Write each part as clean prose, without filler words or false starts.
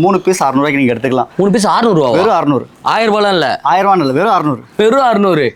3 piece 600 ரூபாய்க்கு நீங்க எடுத்துக்கலாம். 3 பீஸ் 600 ரூபா? வெறும் 600. 1000 ரூபாய் இல்ல. 1000 ரூபாய் இல்ல, வெறும் 600. வெறும் 600.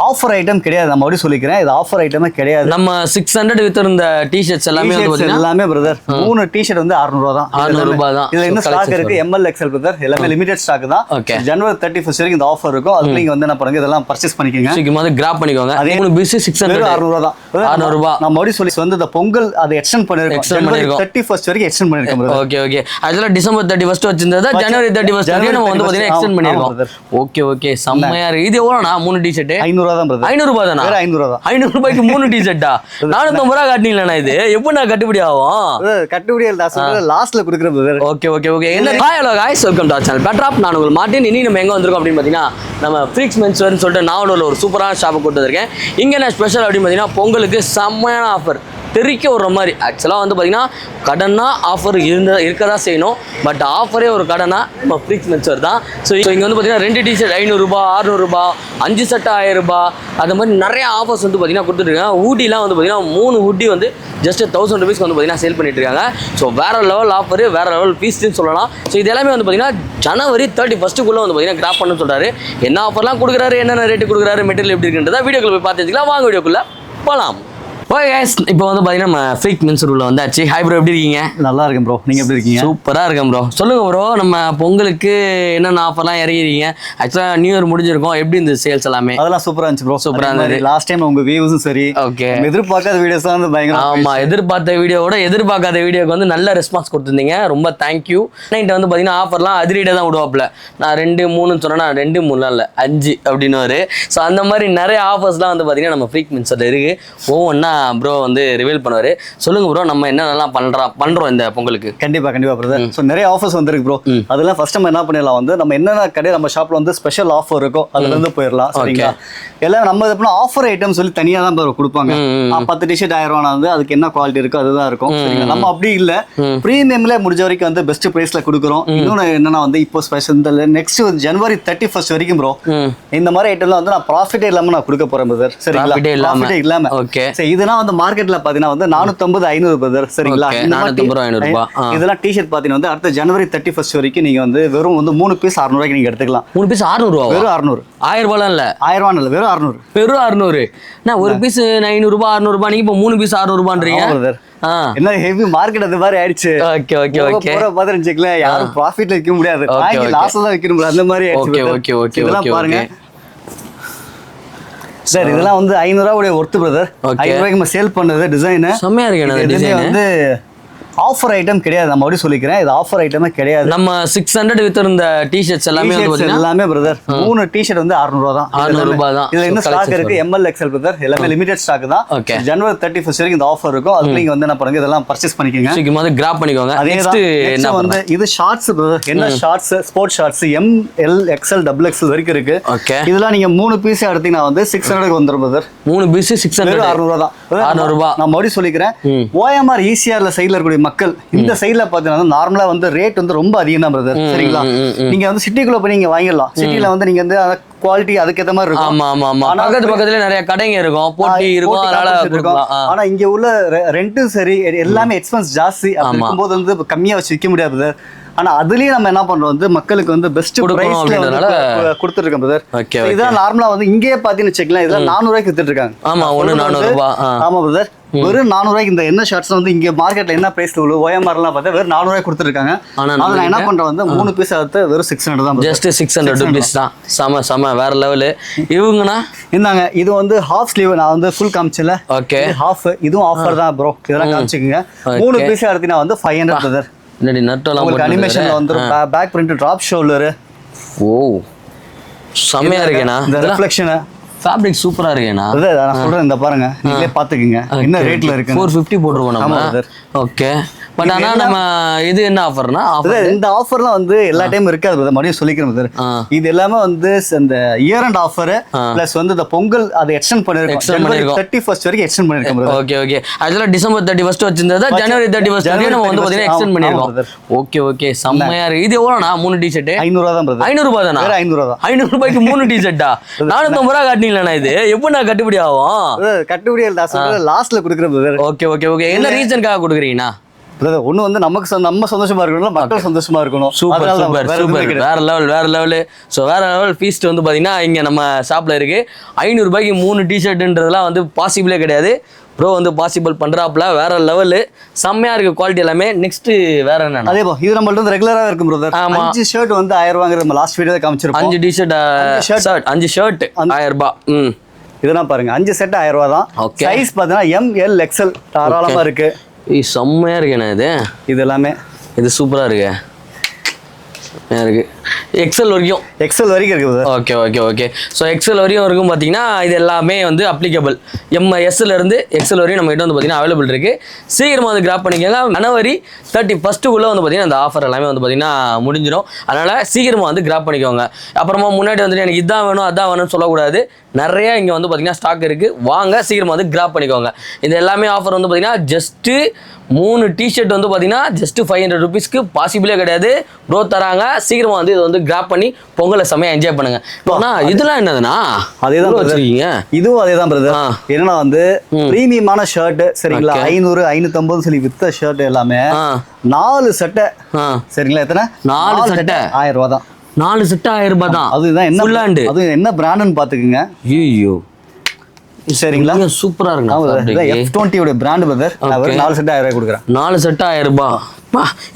ஆஃபர் ஐட்டம் கிடையாது. நான் மறுபடியும் சொல்லிக்கிறேன், இது ஆஃபர் ஐட்டமே கிடையாது. நம்ம 600 வித்திருந்த டி-ஷர்ட்ஸ் எல்லாமே வந்து பாத்தீங்கன்னா எல்லாமே பிரதர் 3 டி-ஷர்ட் வந்து 600 ரூபாய் தான். 600 ரூபாய் தான். இதுல என்ன ஸ்டாக் இருக்கு? ML XL பிரதர், எல்லாமே லிமிடெட் ஸ்டாக் தான். ஜனவரி 31 வரைக்கும் இந்த ஆஃபர் இருக்கும். அதுக்கு நீங்க வந்து என்ன பண்ணுங்க, இதெல்லாம் பர்ச்சேஸ் பண்ணிக்கங்க. சீக்கிரமா வந்து கிராப் பண்ணிக்கோங்க. 3 பீஸ் 600 600 ரூபாய் தான். 600 ரூபாய். நான் மறுபடியும் சொல்லி வந்து இந்த பொங்கல் அதை எக்ஸ்டெண்ட் பண்ணிருக்கோம். ஜனவரி 31 வரைக்கும் எக்ஸ்டெண்ட் பண்ணிருக்கோம் பிரதர். Okay okay. அதுல டிசம்பர் 31 வச்சிருந்ததா ஜனவரி 31 வரைக்கும் நம்ம வந்து பாத்தீங்கன்னா எக்ஸ்டெண்ட் பண்ணிருக்கோம். ஓகே ஓகே, செம்மையா இருக்கு. இது எவ்வளவுனா 3 டி-ஷர்ட்? 500 ரூபாய் தான் பிரதர். 500 ரூபாய் தானா? 500 ரூபாய் தான். 500 ரூபாய்க்கு 3 டி-ஷர்ட்டா? 450 ரூபாய் காட்டினீங்களா? இது எப்படி நான் கட்டுப்படி ஆகும்? கட்டுப்படி இல்ல, சொல்றது லாஸ்ட்ல குடுக்குறேன் பிரதர். Okay okay okay. என்ன hi hello guys, welcome to our channel பெட்ராப். நான் உங்கள் மார்ட்டின். இன்னைக்கு நம்ம எங்க வந்திருக்கோம் அப்படின்னு பாத்தீங்கன்னா நம்ம ஃப்ரீக்ஸ் மென்ஸ்வேர்னு சொல்லிட்டு நாவலூர்ல ஒரு சூப்பரான ஷாப்பை கூட்டு வந்திருக்கேன். இங்க என்ன ஸ்பெஷல் அப்படின்னு பாத்தீங்கன்னா பொங்கலுக்கு செம்மையான ஆஃபர் தெறிக்க விடுற மாதிரி. ஆக்சுவலாக வந்து பார்த்தீங்கன்னா கடனா ஆஃபர் இருக்கதான் செய்யணும். பட் ஆஃபரே ஒரு கடனா நம்ம ஃப்ரீக்ஸ் மென்ஸ்வேர் தான். ஸோ இங்கே வந்து பார்த்தீங்கன்னா 2 டி-ஷர்ட் 500 ரூபாய், 600 ரூபாய், 5 செட் 1000 ரூபாய், அது மாதிரி நிறைய ஆஃபர்ஸ் வந்து பார்த்தீங்கன்னா கொடுத்துட்ருக்காங்க. ஊட்டிலாம் வந்து பார்த்தீங்கன்னா 3 ஹூட்டி வந்து ஜஸ்ட் 1000 ருபீஸ்க்கு வந்து பார்த்தீங்கன்னா சேல் பண்ணிட்டு இருக்காங்க. ஸோ வேற லெவல் ஆஃபர், வேற லெவல் பீஸ்ன்னு சொல்லலாம். ஸோ இது எல்லாமே வந்து பார்த்தீங்கன்னா ஜனவரி 31 வந்து பார்த்தீங்கன்னா கிராப் பண்ணு சொல்றாரு. என்ன ஆஃபர்லாம் கொடுக்குறாரு, என்னென்ன ரேட்டு கொடுக்குறாரு, மெட்டீரியல் எப்படி இருக்குன்றதா வீடியோக்குள்ள போய் பார்த்து வச்சுக்கலாம். வாங்க வீடியோக்குள்ள போகலாம். ஓகே கைஸ், இப்போ வந்து பார்த்தீங்கன்னா நம்ம ஃப்ரீக்ஸ் மென்ஸ்வேர் உள்ள வந்தாச்சு. ஹாய் ப்ரோ, எப்படி இருக்கீங்க? நல்லா இருக்கேன் ப்ரோ, நீங்கள் எப்படி இருக்கீங்க? சூப்பராக இருக்கேன் ப்ரோ. சொல்லுங்க ப்ரோ, நம்ம பொங்கலுக்கு என்னென்ன ஆஃபர்லாம் இறங்கிருக்கீங்க? ஆக்சுவலாக நியூ இயர் முடிஞ்சிருக்கோம், எப்படி இந்த சேல்ஸ் எல்லாமே? அதெல்லாம் சூப்பராக இருந்துச்சு ப்ரோ. சூப்பராக இருந்தது. லாஸ்ட் டைம் உங்கள் வியூஸும் சரி, ஓகே, எதிர்பார்க்காத வீடியோஸ் தான் வந்து பயங்கர. ஆமாம், எதிர்பார்த்த வீடியோவோட எதிர்பார்க்காத வீடியோக்கு வந்து நல்ல ரெஸ்பான்ஸ் கொடுத்துருந்தீங்க. ரொம்ப தேங்க்யூ. நைட்டு வந்து பார்த்தீங்கன்னா ஆஃபர்லாம் அதிரீடாக தான் விடுவாப்பில். நான் 2 3ன்னு சொன்னேன்னா 2 3 இல்லை 5 அப்படின்னு வரு. ஸோ அந்த மாதிரி நிறைய ஆஃபர்ஸ்லாம் வந்து பார்த்தீங்கன்னா நம்ம ஃப்ரீக்ஸ் மென்ஸ்வேர்ல இருக்குது. ஒவ்வொன்றா ப்ரோ வந்து ரிவீல் பண்ணுவாரு. சொல்லுங்க ப்ரோ, நம்ம என்னென்னலாம் பண்றோம் இந்த பொங்கலுக்கு? கண்டிப்பா பிரதர். ஸோ நிறைய ஆஃபர்ஸ் வந்துருக்கு ப்ரோ. அதெல்லாம் ஃபர்ஸ்ட் நம்ம என்ன பண்ணிடலாம் வந்து நம்ம என்னென்ன கடை நம்ம ஷாப்ல வந்து ஸ்பெஷல் ஆஃபர் இருக்கோ அதுல இருந்து போயிடலாம். சரிங்களா? எல்லாம் நம்ம எப்படின்னா ஆஃபர் ஐட்டம் சொல்லி தனியா தான் கொடுப்பாங்க. 10 டி-ஷர்ட் 1000 ரூபா வந்து அதுக்கு என்ன குவாலிட்டி இருக்கோ அதுதான் இருக்கும். நம்ம அப்படி இல்ல, பிரீமியம்ல முடிஞ்ச வரைக்கும் வந்து பெஸ்ட் பிரைஸ்ல கொடுக்குறோம். இன்னொன்னு என்னன்னா வந்து இப்போ ஸ்பெஷல் இந்த நெக்ஸ்ட் ஜனவரி 31 வரைக்கும் ப்ரோ இந்த மாதிரி ஐட்டம்லாம் வந்து நான் ப்ராஃபிட்டே இல்லாம நான் கொடுக்க போறேன் பிரதர். சரிங்களா? ப்ராஃபிட்டே இல்லாம. ஓகே. இதெல்லாம் வந்து மார்க்கெட்ல பாத்தீங்கன்னா வந்து 450 500 பிரதர். சரிங்களா? இதெல்லாம் டி-ஷர்ட் பாத்தீங்கன்னா வந்து அடுத்த ஜனவரி 31 வரைக்கும் நீங்க வந்து வெறும் வந்து 3 பீஸ் 600 ரூபாய்க்கு நீங்க எடுத்துக்கலாம். 3 பீஸ் 600 ரூபா? வெறும் 600. 1000 ரூபாய் இல்ல. 1000 ரூபாய் இல்ல, வெறும் 600. வெறும் 600. நான் ஒரு பீஸ் 500 ரூபாய் 600 ரூபாய், நீங்க இப்போ 3 பீஸ் 600 ரூபான்றீங்க. என்ன ஹெவி மார்க்கெட் அது மாதிரி ஆயிடுச்சு. Okay okay okay. போற பாத்துறீங்களா, யாரும் ப்ராஃபிட்ல விக்க முடியாது, வாங்கி லாஸ்ல தான் விக்கணும் அந்த மாதிரி ஆயிடுச்சு. Okay okay okay. இதெல்லாம் பாருங்க சார், இதெல்லாம் வந்து 500 ரூபாய் ஒர்த்து பிரதர். 500 ரூபாய்க்கு நம்ம சேல் பண்ணது டிசைன் செம்மையா இருக்கு. டிசைன் வந்து ஆஃபர் ஐட்டம் கிடையாது. நான் மறுபடியும் சொல்லிக்கிறேன், இது ஆஃபர் ஐட்டமே கிடையாது. நம்ம 600 வித்திருந்த டி-ஷர்ட்ஸ் எல்லாமே எல்லாமே பிரதர் 3 டி-ஷர்ட் வந்து 600 ரூபாய் தான். 600 ரூபாய் தான். இதுல என்ன ஸ்டாக் இருக்கு? ML XL பிரதர், எல்லாமே லிமிடெட் ஸ்டாக் தான். ஜனவரி 31 வரைக்கும் இந்த ஆஃபர் இருக்கும். அதுக்கு நீங்க வந்து என்ன பண்ணுங்க, இதெல்லாம் பர்ச்சேஸ் பண்ணிக்கங்க. சீக்கிரமா வந்து கிராப் பண்ணிக்கோங்க. நெக்ஸ்ட் என்ன வந்து இது ஷார்ட்ஸ் பிரதர். என்ன shorts? Sports shorts ML XL XXL வரைக்கும் இருக்கு. இதெல்லாம் நீங்க 3 பீஸ் எடுத்தீங்கன்னா வந்து 600க்கு வந்துரும் பிரதர். 3 பீஸ் 600 600 ரூபாய் தான். 600 ரூபாய். நான் மறுபடியும் சொல்லிக்கிறேன், OMR ECRல சைடுல இருக்கக்கூடிய மக்கள் இந்த சைடுல பாத்தீங்கன்னா நார்மலா வந்து ரேட் வந்து ரொம்ப அதிகம் தான் பிரதர். சரிங்களா? நீங்க வந்து சிட்டிக்குள்ள போய் நீங்க வாங்கிடலாம். சிட்டில வந்து நீங்க வந்து குவாலிட்டி அதுக்கேத்த மாதிரி இருக்கும். ஆமா ஆமா ஆமா. பக்கத்துல நிறைய கடைங்க இருக்கும், போட்டி இருக்கும், அதனால கொடுக்கலாம். ஆனா இங்க உள்ள ரெண்டும் சரி, எல்லாமே எக்ஸ்பென்ஸ் ஜாஸ்தி. இருக்கும்போது வந்து கம்மியா வச்சு விற்க முடியாது. ஆனா அதுலயே நம்ம என்ன பண்றோம் வந்து மக்களுக்கு வந்து பெஸ்ட் பிரைஸ்ல கொடுத்துட்டு இருக்கோம் பிரதர். இதெல்லாம் நார்மலா வந்து இங்கேயே பாத்தீங்கன்னு வச்சுக்கலாம், இதெல்லாம் 400 ரூபாய்க்கு வித்துட்டு இருக்காங்க. ஆமா, 400 ரூபாய். ஆமா பிரதர், வெறும் 400 ரூபாய்க்கு இந்த என்ன ஷர்ட்ஸ் வந்து இங்க மார்க்கெட்ல என்ன பிரைஸ்ல உள்ள OMR எல்லாம் பார்த்தா வெறும் 400 ரூபாய் கொடுத்துட்டு இருக்காங்க. ஆனா நான் என்ன பண்றேன் வந்து 3 பீஸ் எடுத்து வெறும் 600 தான். ஜஸ்ட் 600 ருபீஸ் தான். சம வேற லெவல். இவங்கனா இந்தாங்க, இது வந்து ஹாஃப் ஸ்லீவ். நான் வந்து ஃபுல் காமிச்சல. ஓகே, ஹாஃப் இதுவும் ஆஃபர் தான் ப்ரோ. இதெல்லாம் காமிச்சுக்கங்க. 3 பீஸ் எடுத்தீங்கன்னா வந்து 500 பிரதர். என்னடி நட்டலாம் உங்களுக்கு அனிமேஷன்ல வந்துரும். Back print, drop shoulder. ஓ செமையா இருக்கேனா? இந்த ரிஃப்ளெக்ஷன் ஃபேப்ரிக் சூப்பரா இருக்கேனா? நான் சொல்றேன், இந்த பாருங்க, நீங்களே பாத்துக்கங்க என்ன ரேட்ல இருக்கு. 450 போட்டுருவோம் நம்ம. ஓகே, பட் ஆனா நம்ம இது என்ன ஆஃபர்னா இந்த ஆஃபர்லாம் வந்து எல்லா டைம் இருக்காது பிரதர். மறுபடியும் சொல்லிக்கிறேன் பிரதர், இது எல்லாமே வந்து இந்த இயர் அண்ட் ஆஃபர் பிளஸ் வந்து இந்த பொங்கல் அதை எக்ஸ்டெண்ட் பண்ணிருக்கோம். ஜனவரி 31 வரைக்கும் எக்ஸ்டெண்ட் பண்ணிருக்கோம் பிரதர். Okay okay. அதுல டிசம்பர் 31 வச்சிருந்ததா ஜனவரி 31 வரைக்கும் நம்ம வந்து பாத்தீங்கன்னா எக்ஸ்டெண்ட் பண்ணிருக்கோம். ஓகே ஓகே, செம்மையா இருக்கு. இது எவ்வளவுனா 3 டி-ஷர்ட்? 500 ரூபாய் தான் பிரதர். 500 ரூபாய் தானா? 500 ரூபாய் தான். 500 ரூபாய்க்கு 3 டி-ஷர்ட்டா? 450 ரூபாய் காட்டினீங்களா? இது எப்படி நான் கட்டுப்படி ஆகும்? கட்டுப்படி இல்ல, சொல்றது லாஸ்ட்ல குடுக்குறேன் பிரதர். Okay okay okay. என்ன ரீசன்காக குடுக்குறீங்கனா? ஒண்ணு வந்து நமக்கு நம்ம சந்தோஷமா இருக்கணும், மக்கள் சந்தோஷமா இருக்கணும். சூப்பர் அதனால சூப்பர் வேற எதுவுமே சூப்பர், கிடையாது. வேற லெவலு. ஸோ வேற லெவல் ஃபீஸ்ட் வந்து பார்த்தீங்கன்னா இங்கே நம்ம ஷாப்பில் இருக்குது. 500 ரூபாய்க்கு 3 டிஷர்ட்டுன்றதுலாம் வந்து பாசிபிளே கிடையாது. ப்ரோ வந்து பாசிபிள் பண்ணுறாப்புல, வேற லெவலு, செம்மையாக இருக்குது குவாலிட்டி எல்லாமே. நெக்ஸ்ட்டு வேற என்ன? அதே போ இது நம்மள்ட்ட வந்து ரெகுலரா இருக்கும் பிரதர். 5 ஷர்ட் வந்து 1000 ரூபாங்கிற நம்ம லாஸ்ட் வீடியோல காமிச்சிருப்போம். 5 டிஷர்ட் 5 ஷர்ட் 1000 ரூபாய். இதெல்லாம் பாருங்க 5 செட் 1000 ரூபா தான். சைஸ் பார்த்தீங்கன்னா ML XL தாராளமா இருக்கு. செம்மையாக இருக்குண்ணா இது எல்லாமே. இது சூப்பராக இருக்கு. எக்ஸல் வரைக்கும் இருக்குது. Okay okay okay. So XL வரையும் இருக்கும் பார்த்தீங்கன்னா இது எல்லாமே வந்து அப்ளிகபிள். எஸ்லேருந்து எக்ஸல் வரையும் நம்ம கிட்ட வந்து பார்த்தீங்கன்னா அவைலபிள் இருக்குது. சீக்கிரமாக வந்து கிராப் பண்ணிக்கோங்க. ஜனவரி 31 வந்து பார்த்தீங்கன்னா அந்த ஆஃபர் எல்லாமே வந்து பார்த்தீங்கன்னா முடிஞ்சிடும். அதனால் சீக்கிரமாக வந்து கிராப் பண்ணிக்கோங்க. அப்புறமா முன்னாடி வந்துட்டு எனக்கு இதான் வேணும் அதான் வேணும்னு சொல்லக்கூடாது. நிறைய இங்கே வந்து பார்த்தீங்கன்னா ஸ்டாக் இருக்குது. வாங்க சீக்கிரமாக வந்து கிராப் பண்ணிக்கோங்க. இது எல்லாமே ஆஃபர் வந்து பார்த்தீங்கன்னா ஜஸ்ட்டு 3 டிஷர்ட் வந்து பார்த்தீங்கன்னா ஜஸ்ட் 500 ருபீஸ்க்கு பாசிபிளே கிடையாது. ப்ரோ தராங்க. சீக்கிரமாக வந்து இதை வந்து கிராப் பண்ணி பொங்கலை செம்மையாக என்ஜாய் பண்ணுங்க. இதெல்லாம் என்னதுன்னா அதேதான் வச்சிருக்கீங்க. இதுவும் அதேதான் பிரதர். என்னன்னா வந்து பிரீமியமான ஷர்ட் சரிங்களா, 500 550 சொல்லி வித்த ஷர்ட் எல்லாமே 4 சட்டை சரிங்களா. எத்தனை? 4 சட்டை 1000 ரூபா தான். 4 சட்டை 1000 ரூபாய் தான். அதுதான் என்ன, அது என்ன பிராண்டுன்னு பாத்துக்குங்க. ஐயோ சரிங்களா, சூப்பரா இருக்கு. F20 உடைய பிராண்ட் பிரதர். நான் 4 செட் 1000 ரூபாய் கொடுக்குறேன். 4 செட் 1000 ரூபாய்.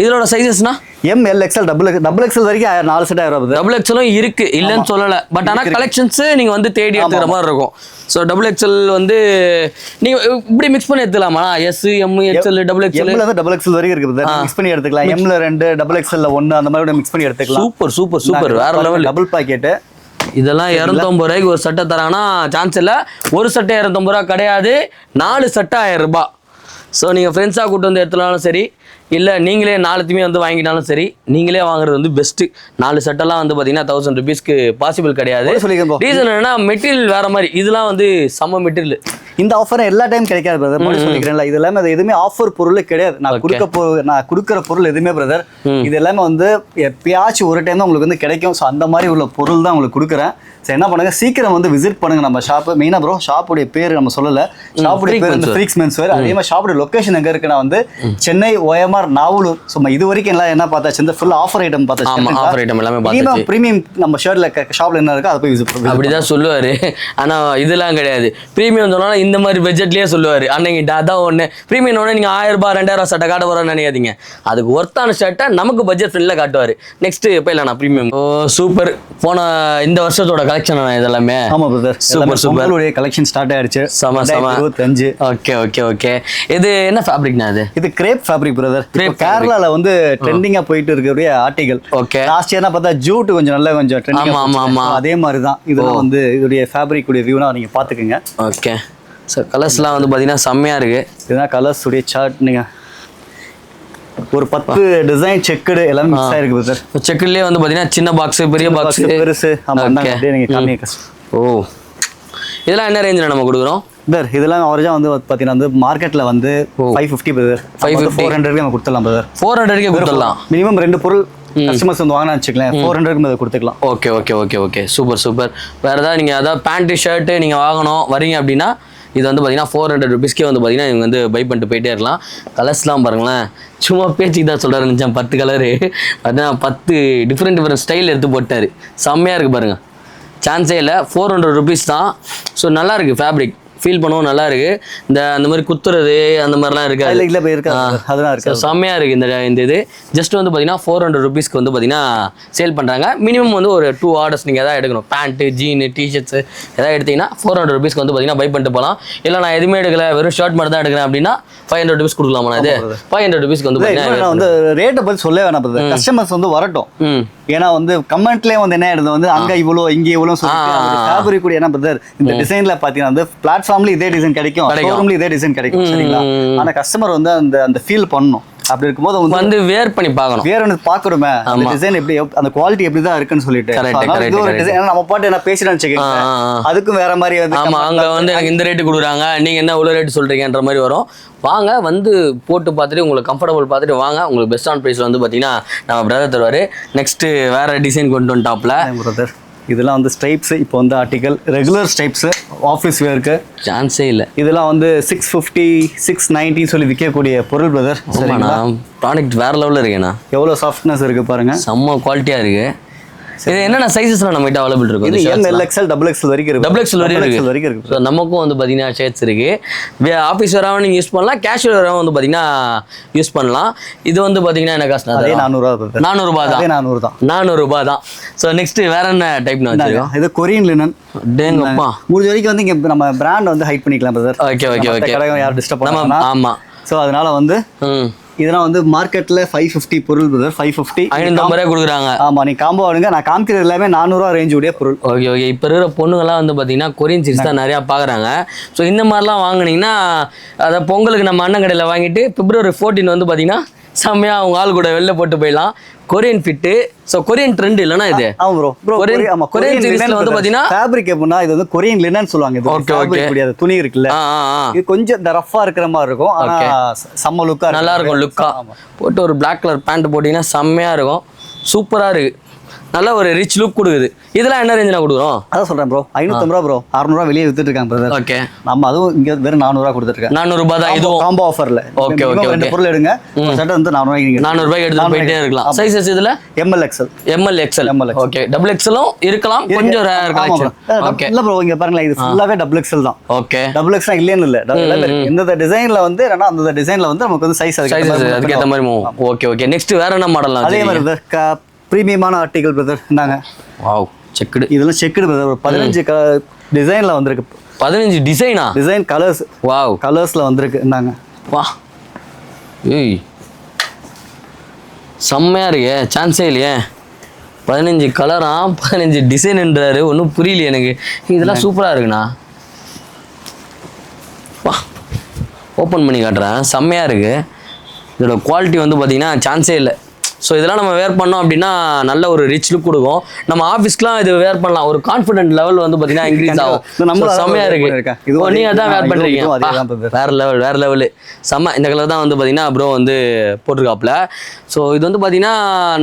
இதோட சைஸஸ்னா ML XL டபுள் XL வரைக்கும் 4 செட் 1000 ரூபாய். டபுள் எக்ஸலும் இருக்கு, இல்லைன்னு சொல்லல. பட் ஆனா கலெக்ஷன்ஸ் நீங்க வந்து தேடி எடுத்துக்கிற மாதிரி இருக்கும். ஸோ டபுள் எக்ஸல் வந்து நீங்க இப்படி மிக்ஸ் பண்ணி எடுத்துக்கலாமா? S M XL double XL double XL வரைக்கும் இருக்குது. மிக்ஸ் பண்ணி எடுத்துக்கலாம். M ல 2 டபுள் எக்ஸ்எல் 1 அந்த மாதிரி மிக்ஸ் பண்ணி எடுத்துக்கலாம். சூப்பர் சூப்பர் சூப்பர், வேற லெவல். டபுள் பாக்கெட் இதெல்லாம் 250 ரூபாய்க்கு ஒரு சட்டை தராங்கன்னா சான்ஸ் இல்லை. ஒரு சட்டை 250 ரூபா கிடையாது, 4 சட்டை 1000 ரூபாய். ஸோ நீங்கள் ஃப்ரெண்ட்ஸாக கூட்டு வந்து எடுத்துனாலும் சரி, இல்லை நீங்களே 4த்துமே வந்து வாங்கினாலும் சரி, நீங்களே வாங்குறது வந்து பெஸ்ட்டு. 4 சட்டெல்லாம் வந்து பார்த்தீங்கன்னா 1000 ருபீஸ்க்கு பாசிபிள் கிடையாது. ரீசன் என்னன்னா மெட்டீரியல் வேற மாதிரி, இதெல்லாம் வந்து செம்ம மெட்டீரியல். இந்த ஆஃபர் எல்லா டைம் கிடைக்காது பிரதர். மறுபடியும் சொல்லிக்கிறேன்ல, இது எல்லாமே அது எதுவுமே ஆஃபர் பொருள் கிடையாது. நான் கொடுக்குற பொருள் எதுவுமே பிரதர், இது எல்லாமே வந்து எப்பயாச்சும் ஒரு டைம் தான் உங்களுக்கு வந்து கிடைக்கும். ஸோ அந்த மாதிரி உள்ள பொருள் தான் உங்களுக்கு கொடுக்குறேன். ஸோ என்ன பண்ணுங்க, சீக்கிரம் வந்து விசிட் பண்ணுங்க நம்ம ஷாப்பு. மெயினாக ப்ரோ ஷாப்புடைய பேர் நம்ம சொல்லலை, ஷாப்புடைய பேர் வந்து ஃப்ரீக்ஸ் மென்ஸ் வேர். அதே மாதிரி ஷாப்புடைய லொக்கேஷன் எங்கே இருக்குன்னா வந்து சென்னை OMR நாவலூர். ஸோ இது வரைக்கும் எல்லாம் என்ன பார்த்தாச்சு, இந்த ஃபுல் ஆஃபர் ஐட்டம் பார்த்தாச்சு. ஆஃபர் ஐட்டம் எல்லாமே பார்த்தாச்சு. ப்ரீமியம் நம்ம ஷர்ட்ல ஷாப்ல என்ன இருக்கோ அதை போய் விசிட் பண்ணுங்க. அப்படிதான் சொல்லுவாரு. ஆனா இதெல்லாம் கிடையாது. ப்ரீமியம் சொன்னாலும் இந்த மாதிரி பட்ஜெட்லயே சொல்லுவாரு. அன்னைக்கிட்ட அதான் ஒன்று ப்ரீமியம் ஒன்று. நீங்கள் 1000 ரூபாய் 2000 ரூபாய் சட்டை காட்ட போகிறோன்னு நினைக்காதீங்க. அதுக்கு ஒர்த்தான ஷர்ட்டை நமக்கு பட்ஜெட் ஃப்ரெண்ட்ல காட்டுவார். நெக்ஸ்ட் எப்போ இல்லை நான் ப்ரீமியம். ஓ சூப்பர். போன இந்த வருஷத்தோட கலெக்ஷன் இதெல்லாமே. ஆமா பிரதர், சூப்பர் சூப்பர். உங்களுடைய கலெக்ஷன் ஸ்டார்ட் ஆயிடுச்சு. சம சம 25. Okay okay okay. இது என்ன ஃபேப்ரிக்னா? இது கிரேப் ஃபேப்ரிக் பிரதர். கேரளால வந்து ட்ரெண்டிங்கா போயிட்டு இருக்கக்கூடிய ஆர்டிகல். ஓகே. லாஸ்ட் இயர்னா பார்த்தா ஜூட் கொஞ்சம் ட்ரெண்டிங்கா. ஆமா ஆமா. அதே மாதிரி தான் இதெல்லாம் வந்து இதோடைய ஃபேப்ரிக் உடைய வியூனா நீங்க பாத்துக்கங்க. ஓகே. ஸோ கலர்ஸ்லாம் வந்து பார்த்தீங்கன்னா செம்மையாக இருக்குது. இதுதான் கலர்ஸ் உடைய சார்ட். நீங்கள் ஒரு 10 டிசைன் செக்குடு எல்லாமே மிக்ஸ் ஆயிருக்கு சார். செக்குலேயே வந்து பார்த்தீங்கன்னா சின்ன பாக்ஸ், பெரிய பாக்ஸ், பெருசு. ஆமாம், நீங்கள் காமிக்க. ஓ இதெல்லாம் என்ன ரேஞ்சில் நம்ம கொடுக்குறோம் சார்? இதெல்லாம் அவரேஜா வந்து பார்த்தீங்கன்னா வந்து மார்க்கெட்டில் வந்து 550 பிரதர். 400க்கு நம்ம கொடுத்துடலாம் பிரதர். 400க்கு கொடுத்துடலாம். மினிமம் 2 பொருள் கஸ்டமர்ஸ் வந்து வாங்கினா வச்சுக்கலாம், 400க்கு கொடுத்துக்கலாம். Okay okay okay okay. Super super. வேறு ஏதாவது நீங்கள் அதாவது பேண்ட்டு ஷர்ட்டு நீங்கள் வாங்கணும் வரீங்க அப்படின்னா இது வந்து பார்த்தீங்கன்னா 400 ருபீஸ்க்கே வந்து பார்த்தீங்கன்னா நீங்கள் வந்து பை பண்ணிட்டு போயிட்டே இருக்கலாம். கலர்ஸ்லாம் பாருங்களேன், சும்மா பேச்சுக்கு தான் சொல்கிறாரு. நினச்சேன் 10 கலரு பார்த்தீங்கன்னா 10 டிஃப்ரெண்ட் ஸ்டைல் எடுத்து போட்டார். செம்மையாக இருக்குது பாருங்கள், சான்ஸே இல்லை. 400 ருபீஸ் தான். ஸோ நல்லா இருக்குது ஃபேப்ரிக், ஃபீல் பண்ணவும் நல்லா இருக்கு. அந்த மாதிரி குத்துறது அந்த மாதிரிலாம் இருக்காது, அதெல்லாம் இருக்கு. செம்மையா இருக்கு. இந்த இது ஜஸ்ட் வந்து பார்த்தீங்கன்னா 400 ருபீஸ்க்கு வந்து பார்த்தீங்கன்னா சேல் பண்ணுறாங்க. மினிமம் வந்து ஒரு 2 ஆர்டர்ஸ் நீங்கள் எதாவது எடுக்கணும். பேண்ட்டு, ஜீனு, டிஷர்ட்ஸு எதாவது எடுத்தீங்கன்னா 400 ருபீஸ்க்கு வந்து பார்த்தீங்கன்னா பை பண்ணிட்டு போகலாம். இல்லை நான் எதுவுமே எடுக்கல, வெறும் ஷர்ட் மட்டும் தான் எடுக்கிறேன் அப்படின்னா 500 ருபீஸ் கொடுக்கலாமா? நான் இது 500 ருபீஸ்க்கு வந்து பார்த்தீங்கன்னா வந்து ரேட்டை பற்றி சொல்லவே வேணாம். கஸ்டமர்ஸ் வந்து வரட்டும். ஏன்னா வந்து கமெண்ட்லேயே வந்து என்ன ஆயிடுது வந்து அங்கே இவ்வளோ இங்கே இவ்வளோ ஃபேப்ரிக் கூட என்ன பிரதர் இந்த டிசைன்ல பார்த்தீங்கன்னா வந்து பிளாட்ஃபார்ம்ல இதே டிசைன் கிடைக்கும், ஷோரூம்ல இதே டிசைன் கிடைக்கும் சரிங்களா. ஆனா கஸ்டமர் வந்து அந்த ஃபீல் பண்ணணும். அப்படி இருக்கும்போது வந்து வேர் பண்ணி பார்க்கணும், வேற ஒன்று பார்க்கணுமே அந்த டிசைன் எப்படி, அந்த குவாலிட்டி எப்படி தான் இருக்குன்னு சொல்லிட்டு. நம்ம பாட்டு என்ன பேசுறேன்னு வச்சுக்கோங்க, அதுக்கும் வேற மாதிரி வந்து ஆமா அங்க வந்து எனக்கு இந்த ரேட்டு கொடுக்குறாங்க, நீங்க என்ன இவ்வளோ ரேட்டு சொல்றீங்கன்ற மாதிரி வரும். வாங்க வந்து போட்டு பார்த்துட்டு உங்களுக்கு கம்ஃபர்டபுள் பார்த்துட்டு வாங்க. உங்களுக்கு பெஸ்ட் ஆன் ப்ரைஸ் வந்து பார்த்தீங்கன்னா நம்ம பிரதர் தருவார். நெக்ஸ்ட் வேற டிசைன் கொண்டு வந்து டாப்ல இதெல்லாம் வந்து ஸ்ட்ரைப்ஸ் இப்போ வந்து ஆர்டிகல் ரெகுலர் ஸ்ட்ரைப்ஸ் ஆஃபீஸ் வேர்க்கு சான்ஸே இல்லை. இதெல்லாம் வந்து 650 690 சொல்லி விற்கக்கூடிய பொருள் பிரதர். சரிங்களா, ப்ராடக்ட் வேற லெவலில் இருக்கேண்ணா. எவ்வளோ சாஃப்ட்னஸ் இருக்கு பாருங்க, செம்ம குவாலிட்டியாக இருக்கு. இது என்னென்ன சைஸஸ்லாம் நம்ம கிட்ட அவைலபிள் இருக்கும்? இது எல் எக்ஸ்எல் டபுள் எக்ஸ்எல் வரைக்கும் இருக்கு. டபுள் எக்ஸ்எல் வரைக்கும் இருக்கு. ஸோ நமக்கும் வந்து பார்த்தீங்கன்னா ஷேட்ஸ் இருக்கு. ஆஃபீஸ் வேறாவும் நீங்கள் யூஸ் பண்ணலாம், கேஷுவல் வேறாவும் வந்து பார்த்தீங்கன்னா யூஸ் பண்ணலாம். இது வந்து பார்த்தீங்கன்னா என்ன காஸ்ட்? அதே 400 தான். 400 தான். 400 தான். ஸோ நெக்ஸ்ட் வேற என்ன டைப்னு வச்சிருக்கோம்? இது கொரியன் லினன். டேங்கப்பா, முடிஞ்ச வரைக்கும் வந்து இங்கே நம்ம பிராண்ட் வந்து ஹைட் பண்ணிக்கலாம் பிரதர். Okay okay okay. கடையும் யாரும் டிஸ்டர்ப் பண்ணாம. ஆமாம். ஸோ அதனால வந்து இதெல்லாம் வந்து மார்க்கெட்ல 550 பொருள் பிரதர். 550 550 கொடுக்குறாங்க. ஆமா, நீ காம்போ வாங்குங்க. நான் காமிக்கிறது எல்லாமே 400 ரேஞ்ச் உடைய பொருள். Okay okay. இப்போ இருக்கிற பொண்ணுங்கள்லாம் வந்து பார்த்தீங்கன்னா கொரியன் சீரிஸ் தான் நிறையா பார்க்குறாங்க. ஸோ இந்த மாதிரிலாம் வாங்கினீங்கன்னா அதை பொங்கலுக்கு நம்ம அண்ணன் கடையில் வாங்கிட்டு February 14 வந்து பார்த்தீங்கன்னா செம்மையாக அவங்க ஆள் கூட வெளில போட்டு போயிடலாம். Korean fit. So Korean trend இல்லைனா இது? ஆமா ப்ரோ. கொரியன் சீரிஸ்ல வந்து பார்த்தீங்கன்னா ஃபேப்ரிக் எப்படின்னா இது வந்து கொரியன் லினன் சொல்லுவாங்க. இது ஃபேப்ரிக் முடியாது, துணி இருக்குல்ல, இது கொஞ்சம் இந்த ரஃப்பா இருக்கிற மாதிரி இருக்கும். ஆனா செம்ம லுக்கா நல்லா இருக்கும். லுக்கா போட்டு ஒரு பிளாக் கலர் பேண்ட் போட்டிங்கன்னா செம்மையா இருக்கும். சூப்பரா இருக்கு. நல்ல ஒரு ரிச் லுக் கொடுக்குது. இதெல்லாம் என்ன ரேஞ்சில் கொடுக்குறோம்? அதான் சொல்றேன் ப்ரோ. 550 ப்ரோ. 600 வெளியே வித்துட்டு இருக்காங்க பிரதர். ஓகே. நம்ம அதுவும் இங்க வெறும் 400 கொடுத்துருக்கேன். 400 தான் இதுவும் காம்போ ஆஃபர்ல. Okay okay. ரெண்டு பொருள் எடுங்க, சட்டை வந்து 400 எடுத்து போயிட்டே இருக்கலாம். சைஸஸ் இதுல ML XL. ML XL. Okay. Double எக்ஸலும் இருக்கலாம், கொஞ்சம் ரேர் கலெக்ஷன். ஓகே. இல்ல ப்ரோ, இங்க பாருங்க, இது ஃபுல்லாவே டபுள் XL தான். ஓகே. டபுள் XL இல்லன்னு இல்ல. இந்த டிசைன்ல வந்து என்னன்னா அந்த டிசைன்ல வந்து நமக்கு வந்து சைஸ் அதுக்கு ஏத்த மாதிரி மூவ். Okay okay. நெக்ஸ்ட் வேற என்ன மாடல்லாம்? அதே மாதிரி பிரீமியமான ஆர்டிகல் பிரதர். இந்தாங்க. Wow, checked. இதெல்லாம் செக்குடு பிரதர். 15 டிசைன்ல வந்திருக்கு. 15 டிசைனா? Design colours. வாவ், கலர்ஸ்ல வந்திருக்கு. இந்தாங்க. வா, ஏய் செம்மையா இருக்கே, சான்ஸே இல்லையே. 15 கலரா, 15 டிசைன்ன்றாரு. ஒன்றும் புரியலையே எனக்கு. இதெல்லாம் சூப்பராக இருக்குண்ணா. வா, ஓப்பன் பண்ணி காட்டுறேன். செம்மையாக இருக்குது. இதோட குவாலிட்டி வந்து பார்த்தீங்கன்னா சான்ஸே இல்லை. ஸோ இதெல்லாம் நம்ம வேர் பண்ணோம் அப்படின்னா நல்ல ஒரு ரிச் லுக் கொடுக்கும். நம்ம ஆஃபீஸ்க்குலாம் இது வேர் பண்ணலாம். ஒரு கான்ஃபிடென்ட் லெவல் வந்து பார்த்தீங்கன்னா இன்க்ரீஸ் ஆகும். செம்மையாக இருக்குது. நீங்கள் அதான் வேர் பண்ணுறீங்க. வேறு லெவலு செம்ம. இந்த கலர் தான் வந்து பார்த்தீங்கன்னா ப்ரோ வந்து போட்டிருக்காப்புல. ஸோ இது வந்து பார்த்தீங்கன்னா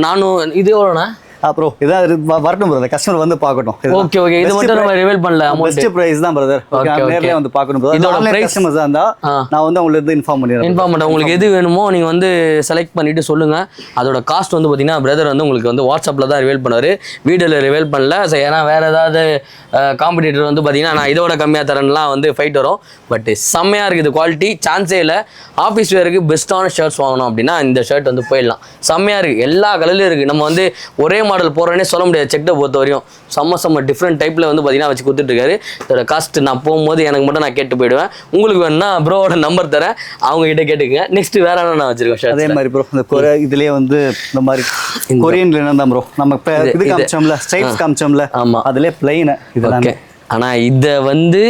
நானும் இது எவ்வளோண்ணா? ப்ரோ இதான் வரட்டும் பிரதர், கஸ்டமர் வந்து பார்க்கட்டும். Okay okay. இது மட்டும் நம்ம ரிவீல் பண்ணல. பெஸ்ட் பிரைஸ் தான் பிரதர். நேர்லயே வந்து பார்க்கணும் பிரதர். இதோட பிரைஸ் கஸ்டமர்ஸ் இருந்தா நான் வந்து உங்களுக்கு இன்ஃபார்ம் பண்றேன். உங்களுக்கு எது வேணுமோ நீங்க வந்து செலக்ட் பண்ணிட்டு சொல்லுங்க. அதோட காஸ்ட் வந்து பாத்தீங்கன்னா பிரதர் வந்து உங்களுக்கு வந்து வாட்ஸ்அப்ல தான் ரிவீல் பண்ணுவாரு. வீடியோல ரிவீல் பண்ணல. ஏன்னா வேற ஏதாவது காம்படிட்டர் வந்து பாத்தீங்கன்னா நான் இதோட கம்மியா தரேன்லாம் வந்து ஃபைட் வரும். பட் செம்மையா இருக்குது குவாலிட்டி, சான்ஸே இல்லை. ஆஃபீஸ் வேருக்கு பெஸ்ட்டான ஷர்ட்ஸ் வாங்கணும் அப்படின்னா இந்த ஷர்ட் வந்து போயிடலாம். செம்மையா இருக்கு, எல்லா கலர்லயும் இருக்கு. நம்ம வந்து ஒரே மாடல் போடுறேனே சொல்ல முடியாது. செக்டை பொறுத்த வரையும் செம்ம டிஃப்ரெண்ட் டைப்ல வந்து பார்த்தீங்கன்னா வச்சு கொடுத்துட்ருக்காரு. இதோட காஸ்ட் நான் போகும்போது எனக்கு மட்டும் நான் கேட்டு போயிடுவேன். உங்களுக்கு வேணும்னா ப்ரோவோட நம்பர் தரேன், அவங்க கிட்ட கேட்டுக்கங்க. நெக்ஸ்ட் வேற என்ன நான் வச்சிருக்கேன்? அதே மாதிரி ப்ரோ இந்த இதுலேயே வந்து இந்த மாதிரி கொரியன் லினன் தான் ப்ரோ. நம்ம இது காமிச்சோம்ல, ஸ்ட்ரைப்ஸ் காமிச்சோம்ல, ஆமா அதுலேயே பிளைன் இதெல்லாம். ஆனால் இதை வந்து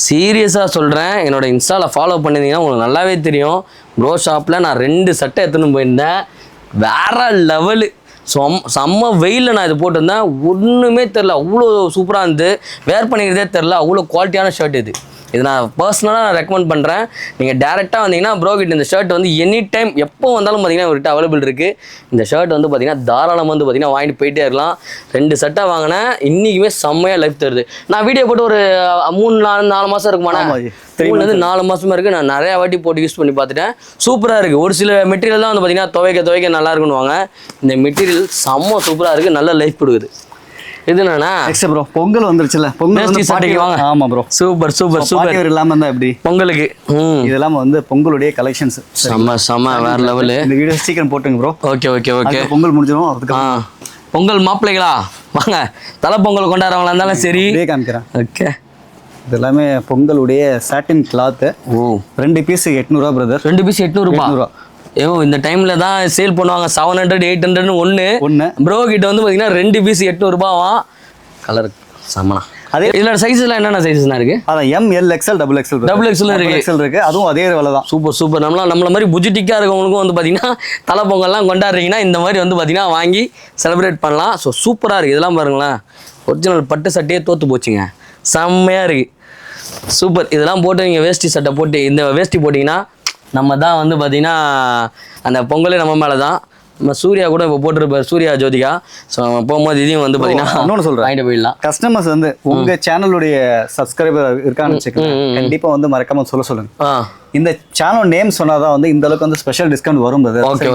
சீரியஸாக சொல்கிறேன், என்னோட இன்ஸ்டாவில் ஃபாலோ பண்ணியிருந்தீங்கன்னா உங்களுக்கு நல்லாவே தெரியும். ப்ரோ ஷாப்பில் நான் 2 சட்டை எடுத்துன்னு போயிருந்தேன். வேற லெவலு. செம்ம வெயிலில் நான் இது போட்டிருந்தேன். ஒன்றுமே தெரில, அவ்வளோ சூப்பராக இருந்து வேர் பண்ணிக்கிறதே தெரில. அவ்வளோ குவாலிட்டியான ஷர்ட் இது நான் பர்சனலாக ரெக்கமெண்ட் பண்ணுறேன். நீங்கள் டேரெக்டாக வந்தீங்கன்னா ப்ரோ கிட்ட இந்த ஷர்ட் வந்து எனி டைம் எப்போ வந்தாலும் பார்த்தீங்கன்னா இவர்கிட்ட அவைலபிள் இருக்குது. இந்த ஷர்ட் வந்து பார்த்தீங்கன்னா தாராளமாக வந்து பார்த்தீங்கன்னா வாங்கிட்டு போயிட்டே இருக்கலாம். 2 சட்டை வாங்கினேன், இன்றைக்குமே செம்மையாக லைஃப் தருது. நான் வீடியோ போட்டு ஒரு 3-4 மாதம் இருக்குமாண்ணா? 4 மாதமாக இருக்குது. நான் நிறையா வாட்டி போட்டு யூஸ் பண்ணி பார்த்துட்டேன். சூப்பராக இருக்குது. ஒரு சில மெட்டீரியல் தான் வந்து பார்த்தீங்கன்னா துவைக்க நல்லா இருக்குன்னு. இந்த மெட்டீரியல் செம்ம சூப்பராக இருக்குது, நல்ல லைஃப் கொடுக்குது. இது என்னன்னா நெக்ஸ்ட் ப்ரோ பொங்கல் வந்துருச்சுல, பொங்கல் வந்து சட்டைக்கு வாங்க. ஆமா ப்ரோ, சூப்பர் இல்லாம இருந்தா எப்படி பொங்கலுக்கு. இதெல்லாம் வந்து பொங்கலுடைய கலெக்ஷன்ஸ் செம்ம வேற லெவல். இந்த வீடியோ சீக்கிரம் போட்டுங்க ப்ரோ. ஓகே. பொங்கல் முடிஞ்சிடும். அதுக்கு பொங்கல் மாப்பிள்ளைகளா வாங்க, தலை பொங்கல் கொண்டாடுறவங்களா இருந்தாலும் சரி காமிக்கிறேன். ஓகே. இது எல்லாமே பொங்கலுடைய satin cloth. 2 piece 800 brother. 2 piece 800. இந்த டைம்ல தான் சேல் பண்ணுவாங்க. 700 800 ஒன்று ப்ரோ கிட்ட வந்து பார்த்தீங்கன்னா 2 பீஸ் 800 கலர் சமனா. அதே இதில் சைஸ்லாம் என்னென்ன சைஸ்னா இருக்கு? அதான் ML XL டபுள் எக்ஸல் இருக்கு. அதுவும் அதே விலை தான். சூப்பர். நம்மள மாதிரி புஜிட்டிக்காக இருக்கவங்களுக்கும் வந்து பார்த்தீங்கன்னா தலை பொங்கல்லாம் கொண்டாடுறீங்கன்னா இந்த மாதிரி வந்து பார்த்தீங்கன்னா வாங்கி செலிப்ரேட் பண்ணலாம். ஸோ சூப்பராக இருக்குது. இதெல்லாம் பாருங்களேன், ஒரிஜினல் பட்டு சட்டையே தோற்று போச்சுங்க. செம்மையாக இருக்குது, சூப்பர். இதெல்லாம் போட்டு நீங்கள் வேஷ்டி சட்டை போட்டு இந்த வேஷ்டி போட்டிங்கன்னா நம்ம தான் வந்து பார்த்தீங்கன்னா அந்த பொங்கலே நம்ம மேலே தான். நம்ம சூர்யா கூட இப்போ போட்டிருப்பாரு, சூர்யா ஜோதிகா. ஸோ போகும்போது இதையும் வந்து பார்த்தீங்கன்னா இன்னொன்னு சொல்றேன், வாங்கிட்டு போயிடலாம். கஸ்டமர்ஸ் வந்து உங்க சேனலுடைய சப்ஸ்கிரைபர் இருக்கான்னு வச்சுக்கோங்க, கண்டிப்பா வந்து மறக்காம சொல்லுங்க. இந்த சேனல் நேம் சொன்னாதான் வந்து இந்த அளவுக்கு வந்து ஸ்பெஷல் டிஸ்கவுண்ட் வரும். ஓகே.